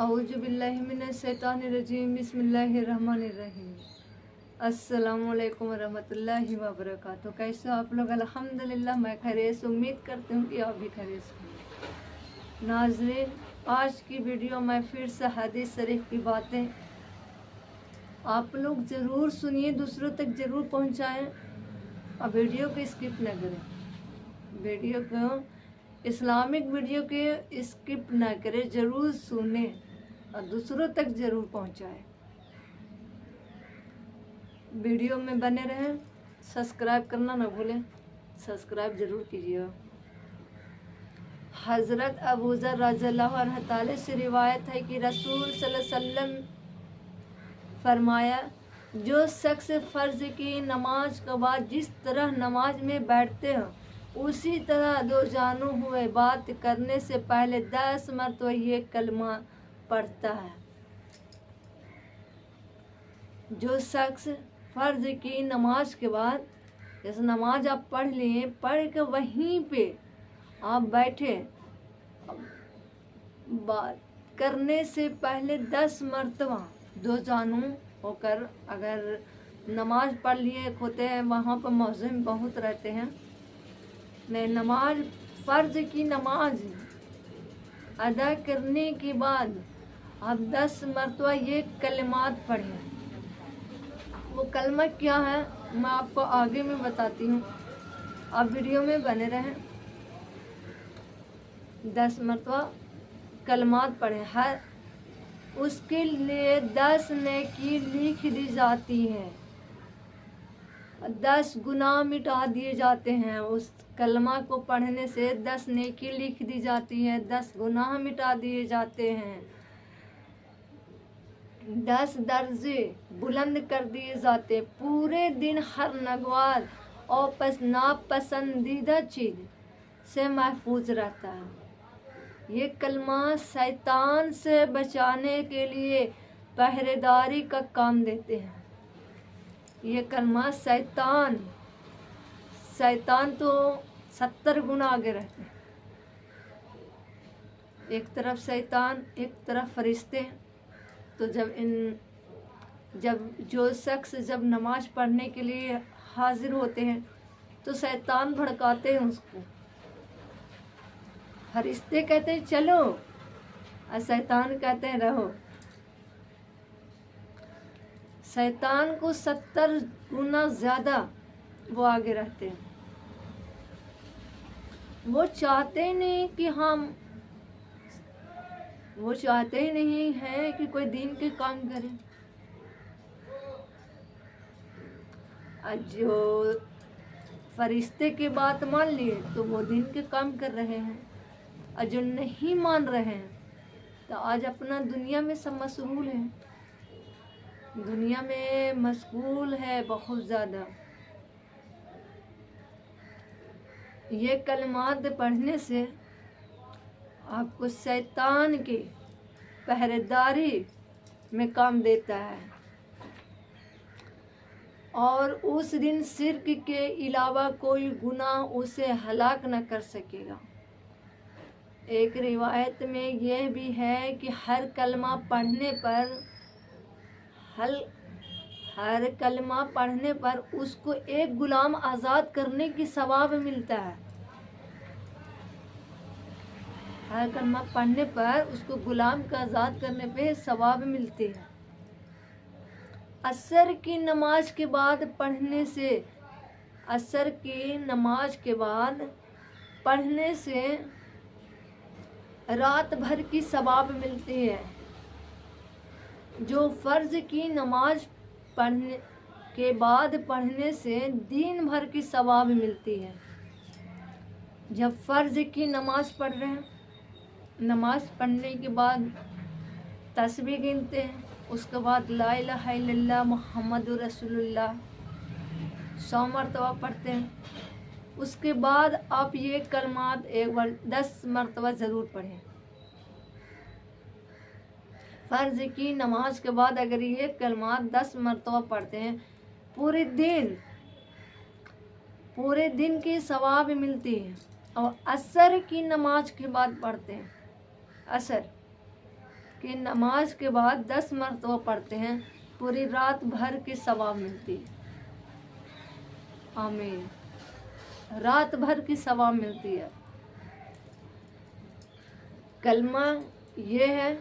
औज़ुबिल्लाहिमिनश्शैतानिर्रजीम बिस्मिल्लाहिर्रहमानिर्रहीम। अस्सलामुअलैकुम वरहमतुल्लाहि वबरकातुहू। कैसे हो आप लोग? अल्हम्दुलिल्लाह मैं खैरियत से, उम्मीद करती हूँ कि आप भी खैरियत से होंगे। नाज़रीन, आज की वीडियो में फिर से हदीस शरीफ की बातें आप लोग ज़रूर सुनिए, दूसरों तक ज़रूर पहुँचाएँ और वीडियो को स्किप न करें। वीडियो को इस्लामिक वीडियो के स्किप ना करें, ज़रूर सुने और दूसरों तक ज़रूर पहुंचाएं। वीडियो में बने रहें, सब्सक्राइब करना ना भूलें, सब्सक्राइब ज़रूर कीजिए। हज़रत अबू ज़र रज़ियल्लाहु अन्हु ताला से रिवायत है कि रसूल सल्लल्लाहु अलैहि वसल्लम फरमाया, जो शख्स फ़र्ज़ की नमाज के बाद जिस तरह नमाज में बैठते हैं उसी तरह दो जानू हुए बात करने से पहले 10 मरतबा ये कलमा पढ़ता है। जो शख्स फ़र्ज़ की नमाज के बाद, जैसे नमाज आप पढ़ लिए, पढ़ के वहीं पे आप बैठे, बात करने से पहले 10 मरतबा दो जानू होकर, अगर नमाज पढ़ लिए होते हैं, वहाँ पर मौज़िन बहुत रहते हैं, नहीं, नमाज फ़र्ज़ की नमाज अदा करने के बाद आप 10 मरतबा ये कलिमात पढ़ें। वो कलमा क्या है मैं आपको आगे में बताती हूँ, आप वीडियो में बने रहें। 10 मरतबा कलमात पढ़ें, हर उसके लिए 10 नेकी लिख दी जाती हैं, 10 गुनाह मिटा दिए जाते हैं। उस कलमा को पढ़ने से 10 नेकी लिख दी जाती है, 10 गुनाह मिटा दिए जाते हैं, 10 दर्जे बुलंद कर दिए जाते। पूरे दिन हर नगवार और नापसंदीदा चीज़ से महफूज रहता है। ये कलमा शैतान से बचाने के लिए पहरेदारी का काम देते हैं। ये कलमा शैतान तो 70 गुना आगे रहते हैं। एक तरफ शैतान, एक तरफ फरिश्ते। तो जब जो शख्स जब नमाज पढ़ने के लिए हाजिर होते हैं तो शैतान भड़काते हैं उसको। फरिश्ते कहते हैं चलो और शैतान कहते हैं रहो। शैतान को 70 गुना ज़्यादा वो आगे रहते हैं। वो चाहते ही नहीं है कि कोई दीन के काम करे। जो फरिश्ते की बात मान लिए तो वो दीन के काम कर रहे हैं, और जो नहीं मान रहे हैं तो आज अपना दुनिया में सब मशगूल है, दुनिया में मशगूल है बहुत ज़्यादा। ये कलमात पढ़ने से आपको शैतान की पहरेदारी में काम देता है, और उस दिन शिर्क के अलावा कोई गुनाह उसे हलाक न कर सकेगा। एक रिवायत में यह भी है कि हर कलमा पढ़ने पर उसको एक गुलाम आज़ाद करने की सवाब मिलता है। हर कलमा पढ़ने पर उसको गुलाम का आज़ाद करने पे सवाब मिलती है। असर की नमाज के बाद पढ़ने से रात भर की सवाब मिलती है। जो फ़र्ज़ की नमाज पढ़ने के बाद पढ़ने से दिन भर की सवाब मिलती है। जब फ़र्ज़ की नमाज पढ़ रहे हैं, नमाज पढ़ने के बाद तस्बीह गिनते हैं, उसके बाद ला इलाहा इल्लल्लाह मुहम्मदुर रसूलुल्लाह 100 मरतबा पढ़ते हैं। उसके बाद आप ये कलमात एक बार 10 मरतबा ज़रूर पढ़ें। फ़र्ज़ की नमाज के बाद अगर ये कलमात 10 मरतबा पढ़ते हैं, पूरे दिन की सवाब मिलती है। और असर की नमाज के बाद पढ़ते हैं, असर कि नमाज के बाद 10 मरतबा पढ़ते हैं, पूरी रात भर की सवाब मिलती है। आमीन। रात भर की सवाब मिलती है। कलमा ये है,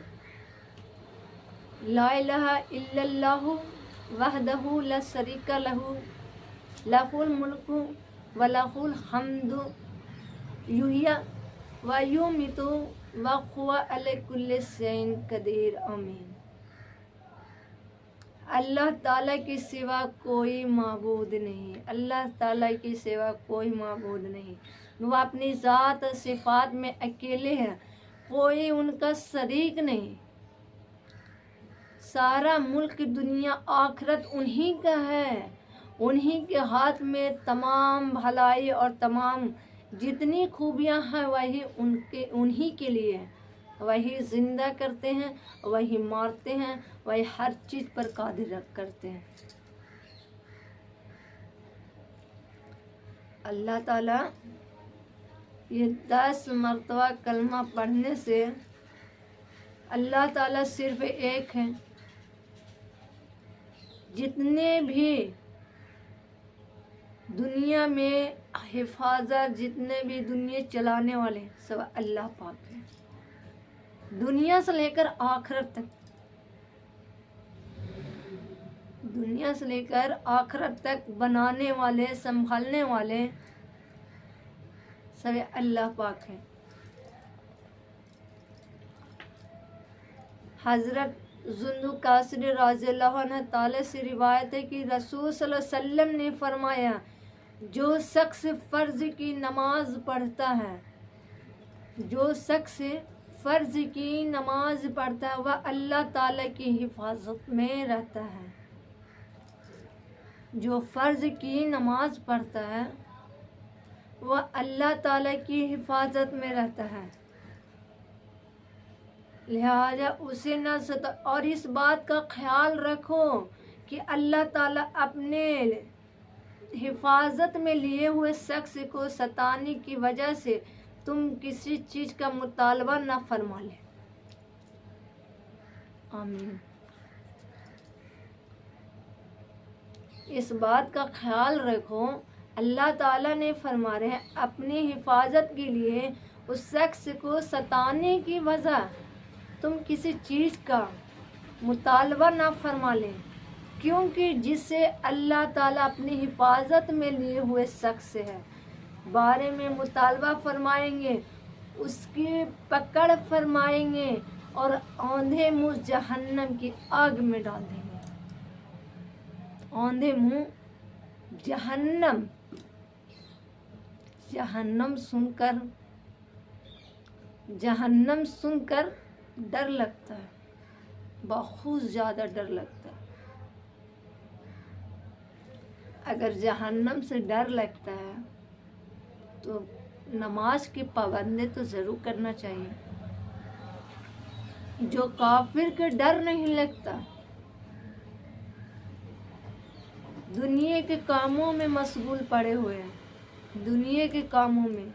ला इलाहा इल्लल्लाहु वहदहु ला शरीका लहू लहुल मुल्कु व लहुल हम्दु युहयी व युमीतु व हुवा अला कुल्लि शैइन कदीर। आमीन। अल्लाह ताला की सिवा कोई माबूद नहीं, अल्लाह ताला की सिवा कोई माबूद नहीं। वो अपनी ज़ात सिफात में अकेले हैं, कोई उनका शरीक नहीं। सारा मुल्क, दुनिया, आखिरत उन्हीं का है। उन्हीं के हाथ में तमाम भलाई और तमाम जितनी खूबियां हैं वही उन्हीं के लिए है। वही जिंदा करते हैं, वही मारते हैं, वही हर चीज़ पर कादिर करते हैं। अल्लाह ताला ये 10 मरतबा कलमा पढ़ने से अल्लाह ताला सिर्फ एक है। जितने भी दुनिया में हिफाजत, जितने भी दुनिया चलाने वाले सब अल्लाह पाक है। दुनिया से लेकर आखिरत तक, दुनिया से लेकर आखिरत तक बनाने वाले, संभालने वाले सब अल्लाह पाक है। हजरत जुल्क़ासरी रज़ियल्लाहु अन्हु ताला से रिवायत है कि रसूल सल्लल्लाहु अलैहि वसल्लम ने फरमाया, जो शख्स फ़र्ज की नमाज पढ़ता है, जो शख्स फ़र्ज की नमाज पढ़ता है वह अल्लाह ताला की हिफाजत में रहता है। जो फ़र्ज की नमाज पढ़ता है वह अल्लाह ताला की हिफाजत में रहता है, लिहाजा उसे न सता। और इस बात का ख्याल रखो कि अल्लाह ताला अपने हिफाजत में लिए हुए शख्स को सताने की वजह से तुम किसी चीज़ का मुतालबा न फरमा ले। आमीन। इस बात का ख्याल रखो, अल्लाह ताला ने फरमा रहे हैं अपनी हिफाजत के लिए उस शख्स को सताने की वजह तुम किसी चीज़ का मुतालबा ना फरमा लें, क्योंकि जिससे अल्लाह ताला अपनी हिफाजत में लिए हुए शख्स है बारे में मुतालबा फरमाएंगे, उसकी पकड़ फरमाएंगे और औंधे मुँह जहन्नम की आग में डाल देंगे। औंधे मुँह जहन्नम, जहन्नम सुनकर डर लगता है, बहुत ज़्यादा डर लगता है। अगर जहन्नम से डर लगता है तो नमाज की पाबंदी तो ज़रूर करना चाहिए। जो काफिर के डर नहीं लगता, दुनिया के कामों में मशगूल पड़े हुए हैं, दुनिया के कामों में,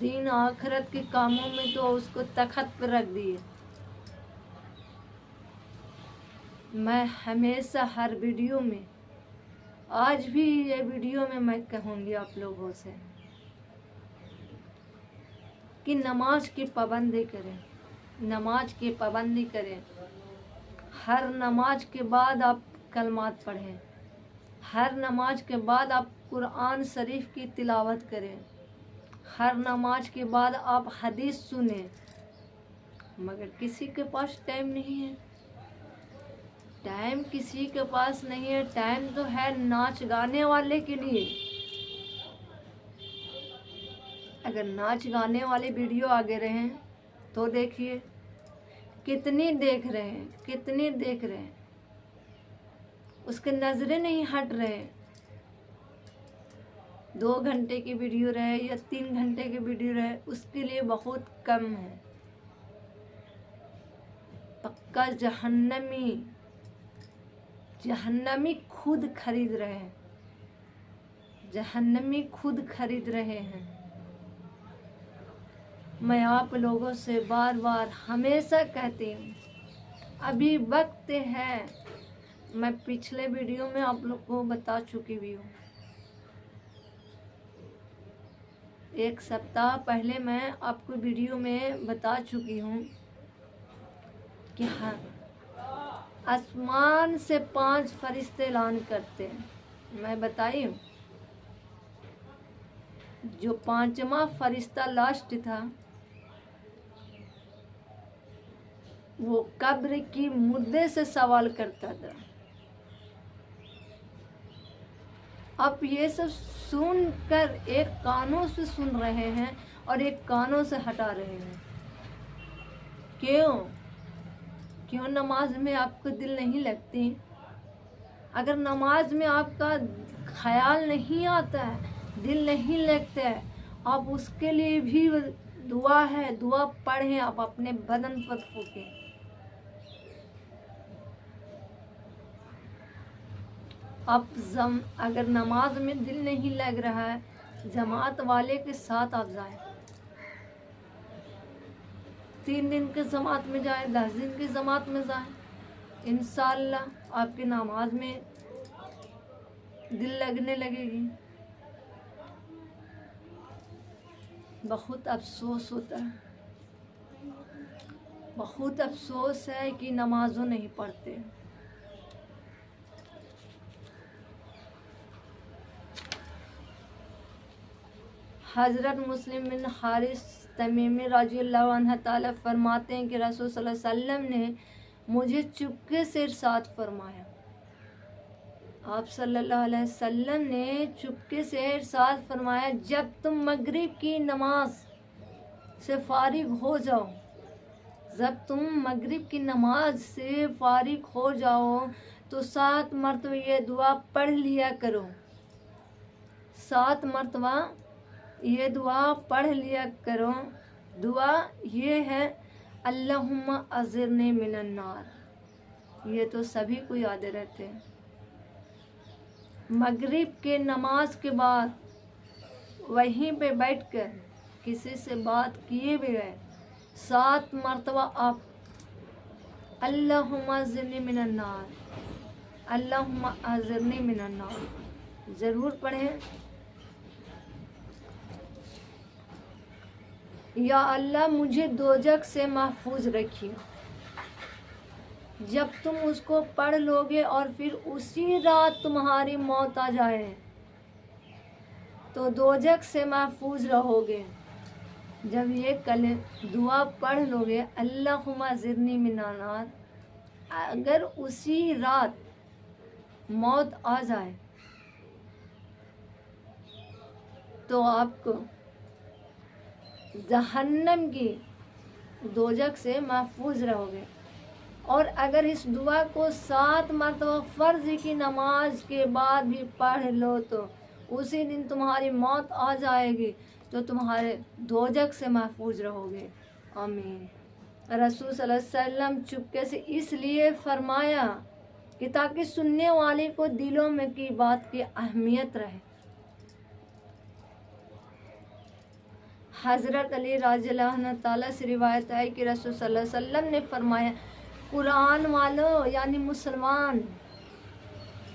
दीन आखिरत के कामों में तो उसको तखत पर रख दिए। मैं हमेशा हर वीडियो में, आज भी ये वीडियो में मैं कहूँगी आप लोगों से कि नमाज की पाबंदी करें, नमाज की पाबंदी करें। हर नमाज के बाद आप कलमात पढ़ें, हर नमाज के बाद आप कुरान शरीफ की तिलावत करें, हर नमाज के बाद आप हदीस सुने। मगर किसी के पास टाइम नहीं है, टाइम किसी के पास नहीं है। टाइम तो है नाच गाने वाले के लिए। अगर नाच गाने वाले वीडियो आगे रहे तो देखिए कितनी देख रहे हैं, कितनी देख रहे हैं, उसके नज़रें नहीं हट रहे। 2 घंटे की वीडियो रहे या 3 घंटे की वीडियो रहे, उसके लिए बहुत कम है। पक्का जहन्नमी, जहन्नमी खुद खरीद रहे हैं, जहन्नमी खुद खरीद रहे हैं। मैं आप लोगों से बार बार हमेशा कहती हूँ, अभी वक्त है। मैं पिछले वीडियो में आप लोग को बता चुकी भी हूँ। एक सप्ताह पहले मैं आपको वीडियो में बता चुकी हूँ कि हाँ, आसमान से 5 फरिश्ते ऐलान करते हैं। मैं बताई हूँ, जो 5वां फरिश्ता लास्ट था, वो कब्र की मुर्दे से सवाल करता था। आप ये सब सुनकर एक कानों से सुन रहे हैं और एक कानों से हटा रहे हैं। क्यों नमाज में आपको दिल नहीं लगती? अगर नमाज में आपका ख्याल नहीं आता है, दिल नहीं लगता है, आप उसके लिए भी दुआ है, दुआ पढ़ें, आप अपने बदन पर फूकें। अगर नमाज में दिल नहीं लग रहा है, जमात वाले के साथ आप जाएं। 3 दिन के जमात में जाए, 10 दिन की जमात में जाए, इंशाअल्लाह आपकी नमाज में दिल लगने लगेगी। बहुत अफसोस होता है, बहुत अफसोस है कि नमाजों नहीं पढ़ते। हज़रत मुस्लिम बिन हारिस तमीमी रज़ियल्लाहु अन्हु ताला फरमाते हैं कि रसूल सल्लल्लाहु अलैहि वसल्लम ने मुझे चुपके से इरशाद फरमाया। आप सल्लल्लाहु अलैहि वसल्लम ने चुपके से इरशाद फरमाया, जब तुम मगरिब की नमाज से फारिग हो जाओ, जब तुम मगरिब की नमाज से फारिग हो जाओ तो 7 मरतबा ये दुआ पढ़ लिया करो। 7 मरतबा ये दुआ पढ़ लिया करो। दुआ ये है, अल्लाहुम्मा अज़िरनी मिनन नार। ये तो सभी को याद रहते हैं। मगरिब के नमाज के बाद वहीं पे बैठकर किसी से बात किए बगैर 7 मरतबा आप अल्लाहुम्मा अज़िरनी मिनन नार, अल्लाहुम्मा अज़िरनी मिनन नार ज़रूर पढ़ें। या अल्लाह मुझे दोजख से महफूज रखिए। जब तुम उसको पढ़ लोगे और फिर उसी रात तुम्हारी मौत आ जाए तो दोजख से महफूज रहोगे। जब ये कल दुआ पढ़ लोगे, अल्लाहुम्मा ज़िदनी मिनन नार, अगर उसी रात मौत आ जाए तो आपको जहन्नम की दोजख से महफूज रहोगे। और अगर इस दुआ को 7 मरतबा फ़र्ज की नमाज के बाद भी पढ़ लो तो उसी दिन तुम्हारी मौत आ जाएगी, तो तुम्हारे दोजख से महफूज रहोगे। आमीन। रसूल सल्लल्लाहु अलैहि वसल्लम चुपके से इसलिए फरमाया कि ताकि सुनने वाले को दिलों में की बात की अहमियत रहे। हज़रत अली रज़ियल्लाहु अन्हु ताला से रिवायत है कि रसूल सल्लल्लाहु अलैहि वसल्लम ने फरमाया, कुरान वालों यानी मुसलमान,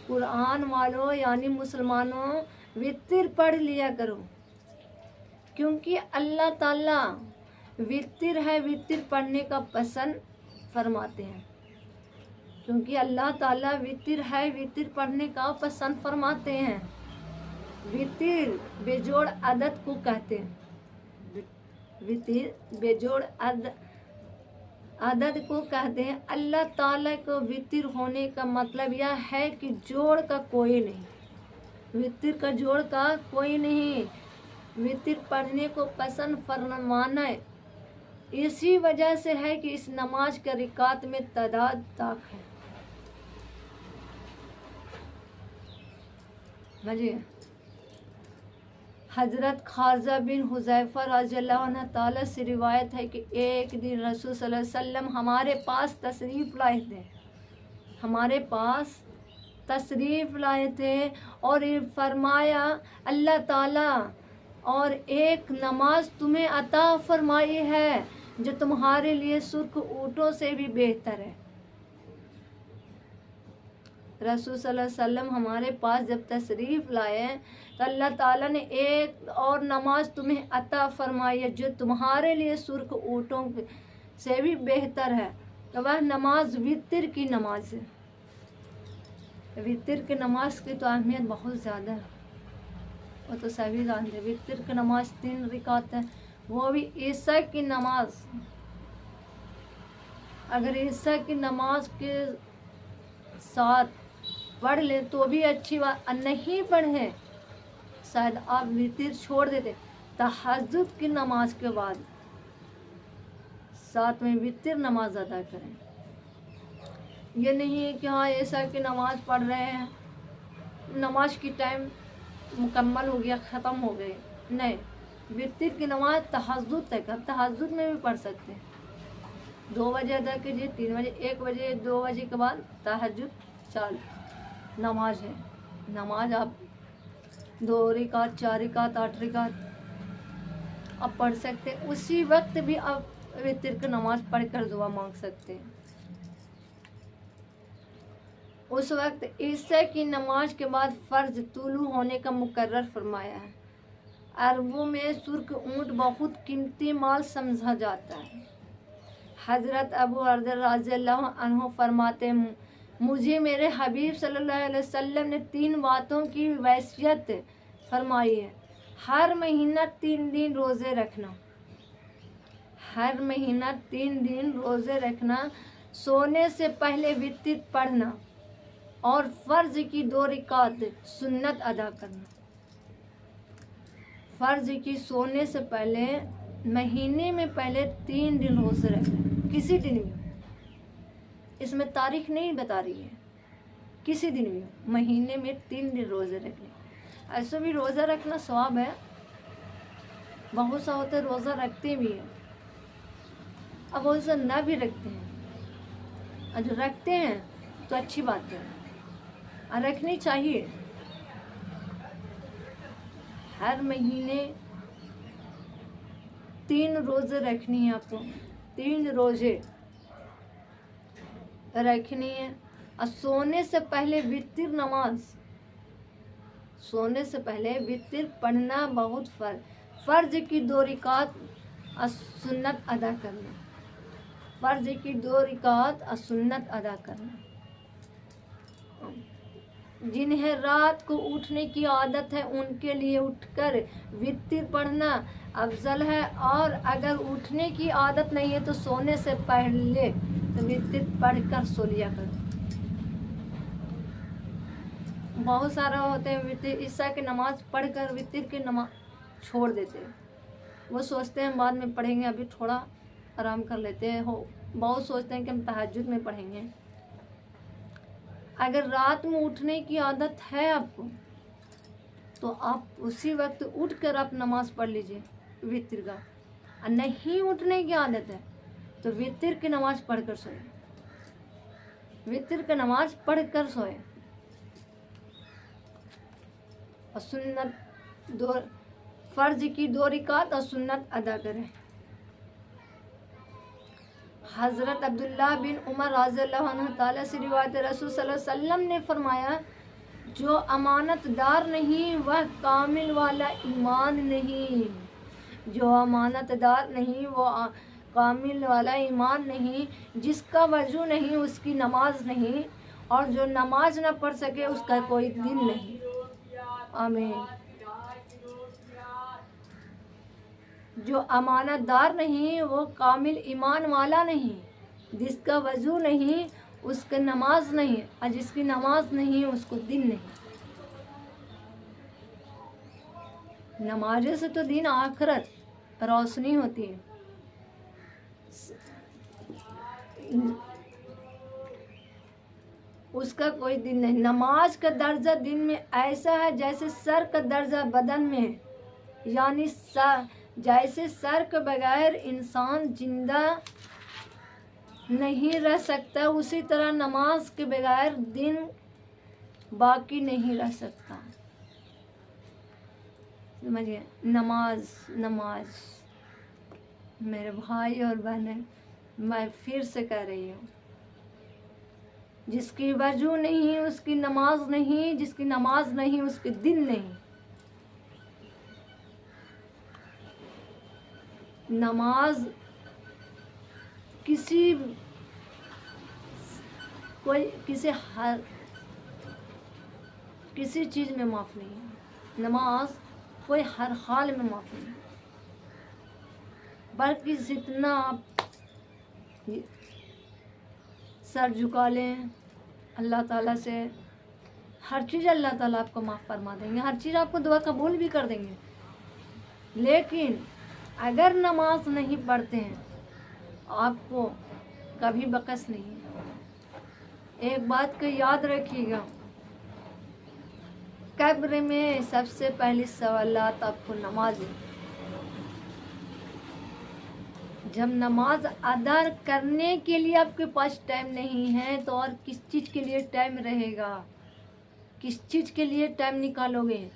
कुरान वालों यानी मुसलमानों, वितर पढ़ लिया करो, क्योंकि अल्लाह ताला वितर है, वितर पढ़ने का पसंद फरमाते हैं। क्योंकि अल्लाह ताला वितर है, वितर पढ़ने का पसंद फरमाते हैं। वितर बेजोड़ अदद को कहते हैं। वितर बेजोड़ अदद को कहते हैं। अल्लाह ताला को वितर होने का मतलब यह है कि जोड़ का कोई नहीं, वितर का जोड़ का कोई नहीं। वितर पढ़ने को पसंद फरमाना है। इसी वजह से है कि इस नमाज का रिकात में तादाद ताक है। मजे हज़रत खारजा बिन हुज़ैफ़ा रज़ियल्लाहु अन्हु ताला से रिवायत है कि एक दिन रसूल सल्लल्लाहु अलैहि वसल्लम हमारे पास तशरीफ़ लाए थे, हमारे पास तशरीफ़ लाए थे और ये फरमाया, अल्लाह ताला और एक नमाज तुम्हें अता फरमाई है जो तुम्हारे लिए सुर्ख ऊँटों से भी बेहतर है। रसूल सल्लल्लाहु अलैहि वसल्लम हमारे पास जब तशरीफ़ लाए तो अल्लाह ताला ने एक और नमाज तुम्हें अता फरमाई है जो तुम्हारे लिए सुर्ख ऊँटों से भी बेहतर है। तो वह नमाज वितर की नमाज है। वितर की नमाज की तो अहमियत बहुत ज़्यादा है, वो तो सभी जानते हैं। वितर की नमाज 3 रकात है, वो भी ईशा की नमाज। अगर ईशा की नमाज के साथ पढ़ ले तो भी अच्छी बात, नहीं पढ़े शायद आप वितर छोड़ देते। तहज्जुद की नमाज के बाद साथ में वितर नमाज अदा करें। ये नहीं है कि हाँ ऐसा कि नमाज पढ़ रहे हैं, नमाज की टाइम मुकम्मल हो गया, ख़त्म हो गए, नहीं। वितर की नमाज तहज्जुद तक, अब तहज्जुद में भी पढ़ सकते हैं। 2 बजे अदा कीजिए, 3 बजे, 1 बजे, 2 बजे के बाद तहज्जुद चालू नमाज है। नमाज आप 2 रकात, 4 रकात, 8 रकात आप पढ़ सकते हैं। उसी वक्त भी आप वितर की नमाज पढ़कर दुआ मांग सकते हैं। उस वक्त ईशा की नमाज के बाद फ़र्ज तुलू होने का मुकर्रर फरमाया है। अरबों में सुर्ख ऊँट बहुत कीमती माल समझा जाता है। हज़रत अबू हरैरा रज़ियल्लाहु अन्हु फरमाते हैं, मुझे मेरे हबीब सल्लल्लाहु अलैहि वसल्लम ने 3 बातों की वसीयत फरमाई है। हर महीना 3 दिन रोज़े रखना, हर महीना 3 दिन रोज़े रखना, सोने से पहले वितर पढ़ना और फ़र्ज की 2 रकात सुन्नत अदा करना। फ़र्ज की सोने से पहले महीने में पहले 3 दिन रोज़े रखना, किसी दिन भी, इसमें तारीख नहीं बता रही है, किसी दिन भी, महीने में 3 दिन रोज़े रखने। ऐसे भी रोज़ा रखना सवाब है, बहुत सा होते रोज़ा रखते भी हैं, अब बहुत सा ना भी रखते हैं, और जो रखते हैं तो अच्छी बात है और रखनी चाहिए। हर महीने 3 रोज़े रखनी है आपको, 3 रोज़े रखनी है। और सोने से पहले वितर नमाज, सोने से पहले वितर पढ़ना बहुत फ़र्ज की 2 रकात और सुन्नत अदा करना, फ़र्ज की 2 रकात और सुन्नत अदा करना। जिन्हें रात को उठने की आदत है उनके लिए उठकर वितर पढ़ना अफजल है, और अगर उठने की आदत नहीं है तो सोने से पहले तो वितर पढ़कर सो लिया करो। बहुत सारा होते हैं वितर ईशा की नमाज पढ़कर वितर की नमाज छोड़ देते हैं, वो सोचते हैं बाद में पढ़ेंगे, अभी थोड़ा आराम कर लेते हैं। हो बहुत सोचते हैं कि हम तहज्जुद में पढ़ेंगे। अगर रात में उठने की आदत है आपको तो आप उसी वक्त उठकर आप नमाज पढ़ लीजिए वितर का, और नहीं उठने की आदत है तो वितर की नमाज पढ़कर सोए, वितर की नमाज पढ़कर सोए। और सुन्नत 2 फ़र्ज की 2 रकात और सुन्नत अदा करें। हज़रत अब्दुल्लाह बिन उमर रज़ियल्लाहु अन्हु ताला से रिवायत है, रसूल सल्लल्लाहु अलैहि वसल्लम ने फरमाया, जो अमानतदार नहीं वह कामिल वाला ईमान नहीं, जो अमानतदार नहीं वो कामिल वाला ईमान नहीं, जिसका वजू नहीं उसकी नमाज नहीं, और जो नमाज ना पढ़ सके उसका कोई दिन नहीं। आमीन। जो अमानतदार नहीं वो कामिल ईमान वाला नहीं, जिसका वजू नहीं उसका नमाज नहीं, और जिसकी नमाज नहीं उसको दिन नहीं। नमाज़ से तो दिन आखिरत रोशनी होती है। उसका कोई दिन नहीं। नमाज का दर्जा दिन में ऐसा है जैसे सर का दर्जा बदन में है, यानी जैसे सर के बगैर इंसान जिंदा नहीं रह सकता, उसी तरह नमाज के बगैर दिन बाकी नहीं रह सकता। समझिए, नमाज नमाज। मेरे भाई और बहनें, मैं फिर से कह रही हूँ, जिसकी वजू नहीं उसकी नमाज नहीं, जिसकी नमाज नहीं उसके दिन नहीं। नमाज किसी चीज़ में माफ़ नहीं है। नमाज कोई हर हाल में माफ़ नहीं है, बल्कि जितना आप सर झुका लें अल्लाह ताला से, हर चीज़ अल्लाह ताला आपको माफ़ फरमा देंगे, हर चीज़ आपको दुआ कबूल भी कर देंगे। लेकिन अगर नमाज नहीं पढ़ते हैं आपको कभी बकस नहीं है। एक बात को याद रखिएगा, कब्र में सबसे पहली सवालात आपको नमाज है। जब नमाज अदा करने के लिए आपके पास टाइम नहीं है तो और किस चीज़ के लिए टाइम रहेगा, किस चीज़ के लिए टाइम निकालोगे।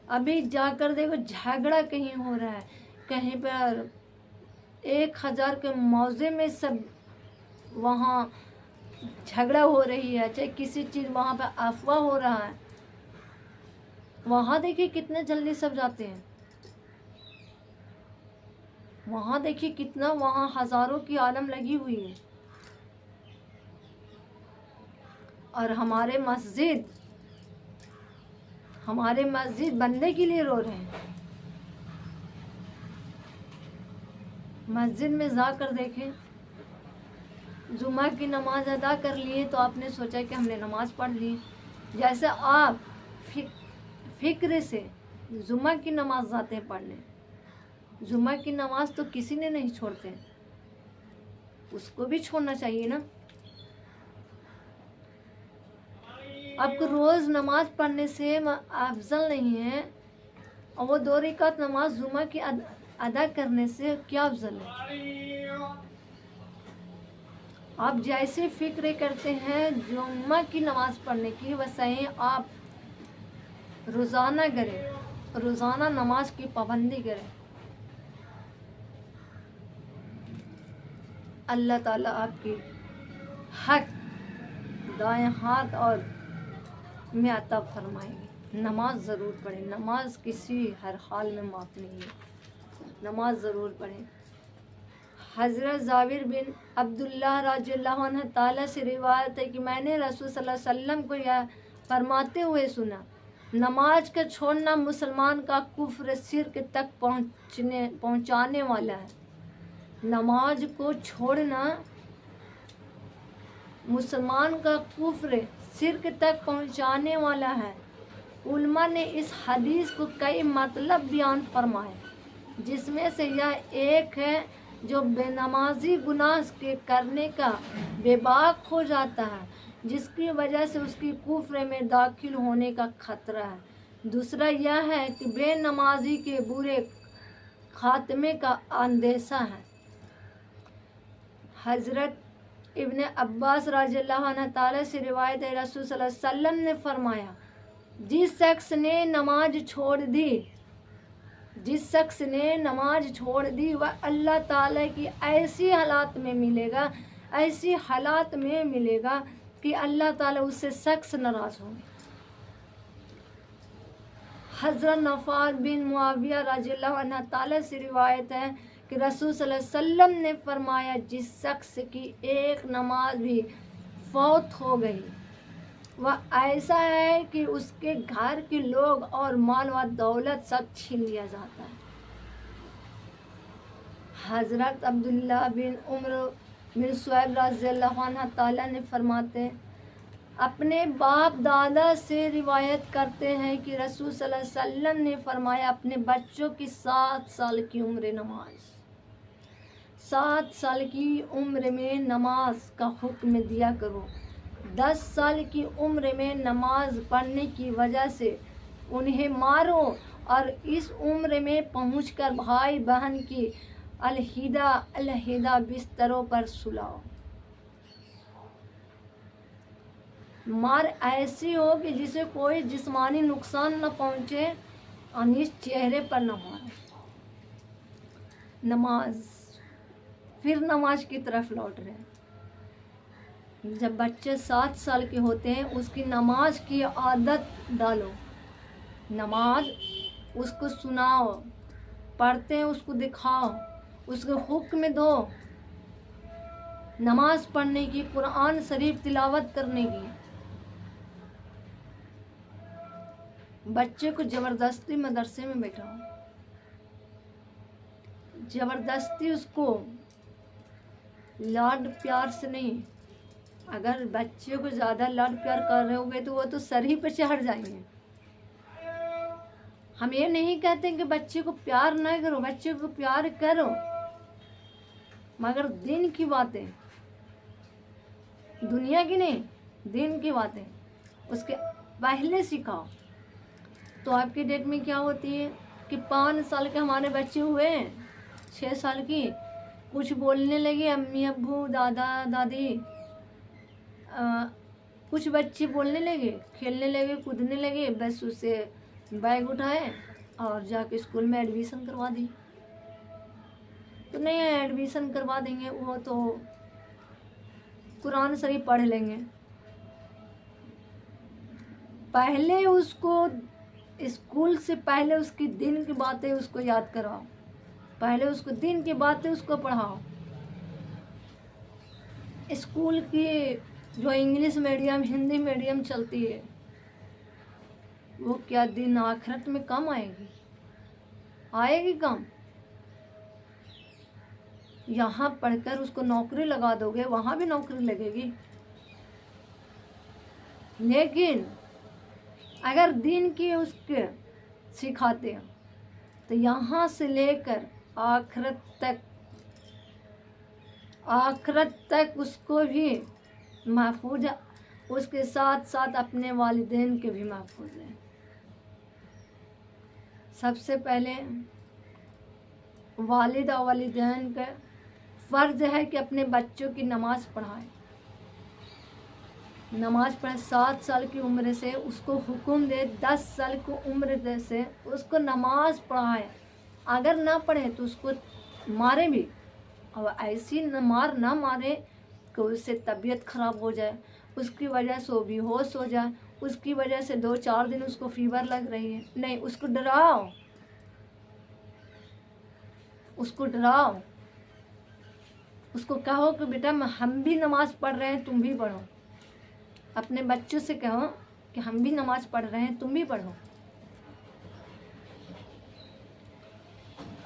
अभी जाकर देखो झगड़ा कहीं हो रहा है, कहीं पर 1000 के मौजे में सब वहाँ झगड़ा हो रही है, चाहे किसी चीज़ वहाँ पे अफवाह हो रहा है, वहाँ देखिए कितने जल्दी सब जाते हैं। वहाँ देखिए कितना, वहाँ हज़ारों की आलम लगी हुई है। और हमारे मस्जिद बंदे के लिए रो रहे हैं। मस्जिद में जाकर देखें, जुमा की नमाज अदा कर लिए तो आपने सोचा कि हमने नमाज पढ़ ली। जैसे आप फिक्र से जुमा की नमाज जाते हैं पढ़ने, जुमा की नमाज तो किसी ने नहीं छोड़ते, उसको भी छोड़ना चाहिए ना। आपको रोज़ नमाज पढ़ने से अफजल नहीं है, और वो 2 रकात नमाज जुमा की अदा करने से क्या अफजल है। आप जैसे फिक्र करते हैं जुम्मा की नमाज पढ़ने की, वैसे ही आप रोज़ाना करें, रोज़ाना नमाज की पाबंदी करें। अल्लाह ताला आपकी हक दाएं हाथ और में अता फरमाएंगे। नमाज ज़रूर पढ़ें, नमाज किसी हर हाल में माफ़ नहीं है, नमाज ज़रूर पढ़ें। हज़रत जाबिर बिन अब्दुल्लाह रज़ियल्लाहु अन्हु ताला से रिवायत है कि मैंने रसूल सल्लल्लाहु अलैहि वसल्लम को यह फरमाते हुए सुना, नमाज का छोड़ना मुसलमान का कुफ्र शिर्क तक पहुँचाने वाला है। नमाज को छोड़ना मुसलमान का कुफ्र शिर्क तक पहुँचाने वाला है। उलमा ने इस हदीस को कई मतलब बयान फरमाए, जिसमें से यह एक है, जो बेनमाजी गुनाह के करने का बेबाक हो जाता है, जिसकी वजह से उसकी कुफ्र में दाखिल होने का खतरा है। दूसरा यह है कि बेनमाजी के बुरे खात्मे का अंदेशा है। हज़रत इब्ने अब्बास रज़ियल्लाहु अन्हु ताला से रिवायत है, रसूल सल्लल्लाहु अलैहि वसल्लम ने फरमाया, जिस शख्स ने नमाज छोड़ दी वह अल्लाह ताला की ऐसी हालात में मिलेगा कि अल्लाह ताला उससे सख्त नाराज़ होंगे। हज़रत नफ़ाल बिन मुआविया रज़ियल्लाहु अन्हु ताला से रिवायत है कि रसूल सल्लल्लाहु अलैहि वसल्लम ने फरमाया, जिस शख्स की एक नमाज भी फौत हो गई वह ऐसा है कि उसके घर के लोग और माल व दौलत सब छीन लिया जाता है। हज़रत अब्दुल्लाह बिन उमर बिन सुहैब रज़ियल्लाहु अन्हु ताला ने फरमाते, अपने बाप दादा से रिवायत करते हैं कि रसूल सल्लल्लाहु अलैहि वसल्लम ने फरमाया, अपने बच्चों की 7 साल की उम्र में नमाज का हुक्म दिया करो। 10 साल की उम्र में नमाज पढ़ने की वजह से उन्हें मारो और इस उम्र में पहुंचकर भाई बहन की अलहिदा बिस्तरों पर सुलाओ। मार ऐसी हो कि जिसे कोई जिस्मानी नुकसान न पहुंचे और निज चेहरे पर न मारे। नमाज, फिर नमाज की तरफ लौट रहे। जब बच्चे 7 साल के होते हैं उसकी नमाज की आदत डालो। नमाज उसको सुनाओ, पढ़ते हैं उसको दिखाओ, उसको हुक्म दो नमाज पढ़ने की, कुरान शरीफ तिलावत करने की। बच्चे को ज़बरदस्ती मदरसे में बैठाओ, ज़बरदस्ती उसको लाड प्यार से नहीं। अगर बच्चे को ज़्यादा लाड प्यार कर रहे होगे तो वो तो सर ही पे चढ़ जाएंगे। हम ये नहीं कहते कि बच्चे को प्यार ना करो, बच्चे को प्यार करो, मगर दिन की बातें, दुनिया की नहीं, दिन की बातें उसके पहले सिखाओ। तो आपके डेट में क्या होती है कि 5 साल के हमारे बच्चे हुए, 6 साल की, कुछ बोलने लगे अम्मी अब्बू दादा दादी, कुछ बच्चे बोलने लगे, खेलने लगे, कूदने लगे, बस उससे बैग उठाए और जाके स्कूल में एडमिशन करवा दी। तो नहीं, एडमिशन करवा देंगे, वो तो कुरान शरीफ पढ़ लेंगे। पहले उसको स्कूल से पहले उसकी दिन की बातें उसको याद कराओ, पहले उसको दिन की बातें उसको पढ़ाओ। स्कूल की जो इंग्लिश मीडियम हिंदी मीडियम चलती है वो क्या दिन आखिरत में कम आएगी? आएगी कम। यहाँ पढ़कर उसको नौकरी लगा दोगे, वहाँ भी नौकरी लगेगी। लेकिन अगर दिन की उसके सिखाते हैं तो यहाँ से लेकर आखिरत तक उसको भी महफूज, उसके साथ साथ अपने वालिदैन के भी महफूज हैं। सबसे पहले वालिदा वालिदैन का फ़र्ज़ है कि अपने बच्चों की नमाज़ पढ़ाएं। नमाज पढ़े 7 साल की उम्र से उसको हुक्म दे, 10 साल की उम्र से उसको नमाज पढ़ाए। अगर ना पढ़े तो उसको मारे भी, और ऐसी मार ना मारे कि उससे तबीयत ख़राब हो जाए, उसकी वजह से वो बेहोश हो जाए, उसकी वजह से 2-4 दिन उसको फीवर लग रही है। नहीं, उसको डराओ, उसको डराओ, उसको कहो कि बेटा हम भी नमाज़ पढ़ रहे हैं, तुम भी पढ़ो। अपने बच्चों से कहो कि हम भी नमाज़ पढ़ रहे हैं, तुम भी पढ़ो।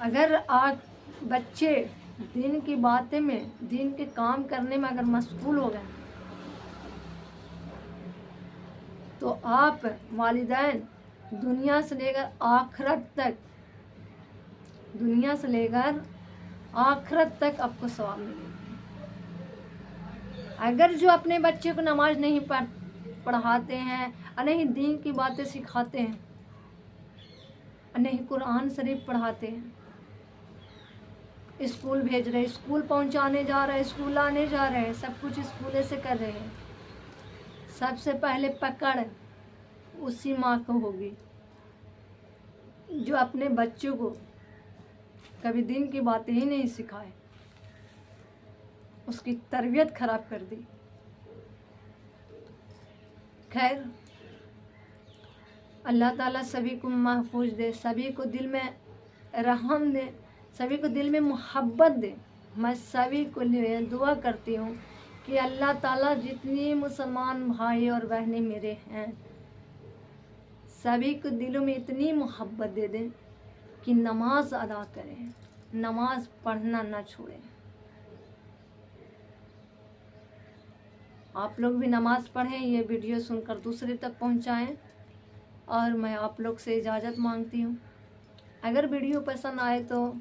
अगर आप बच्चे दिन की बातें में, दिन के काम करने में अगर मशगूल हो गए तो आप वालिदैन दुनिया से लेकर आखिरत तक, दुनिया से लेकर आखिरत तक आपको सवाब मिलेगा। अगर जो अपने बच्चे को नमाज नहीं पढ़ाते हैं, और नहीं दीन की बातें सिखाते हैं, और नहीं कुरान शरीफ पढ़ाते हैं, स्कूल भेज रहे, स्कूल पहुंचाने जा रहे हैं, स्कूल आने जा रहे हैं, सब कुछ स्कूल से कर रहे हैं, सबसे पहले पकड़ उसी माँ को होगी जो अपने बच्चों को कभी दिन की बातें ही नहीं सिखाए, उसकी तरबियत खराब कर दी। खैर, अल्लाह ताला सभी को महफूज दे, सभी को दिल में रहम दे, सभी को दिल में मोहब्बत दे। मैं सभी को लिए दुआ करती हूँ कि अल्लाह ताला जितनी मुसलमान भाई और बहनें मेरे हैं, सभी को दिलों में इतनी मोहब्बत दे दें कि नमाज अदा करें, नमाज पढ़ना ना छोड़ें। आप लोग भी नमाज़ पढ़ें, ये वीडियो सुनकर दूसरे तक पहुंचाएं, और मैं आप लोग से इजाज़त मांगती हूँ। अगर वीडियो पसंद आए तो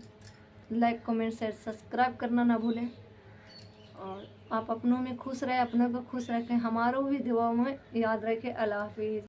लाइक कमेंट शेयर सब्सक्राइब करना ना भूलें, और आप अपनों में खुश रहें, अपनों को खुश रखें, हमारों भी दुआओं में याद रखें। अल्लाह हाफिज़।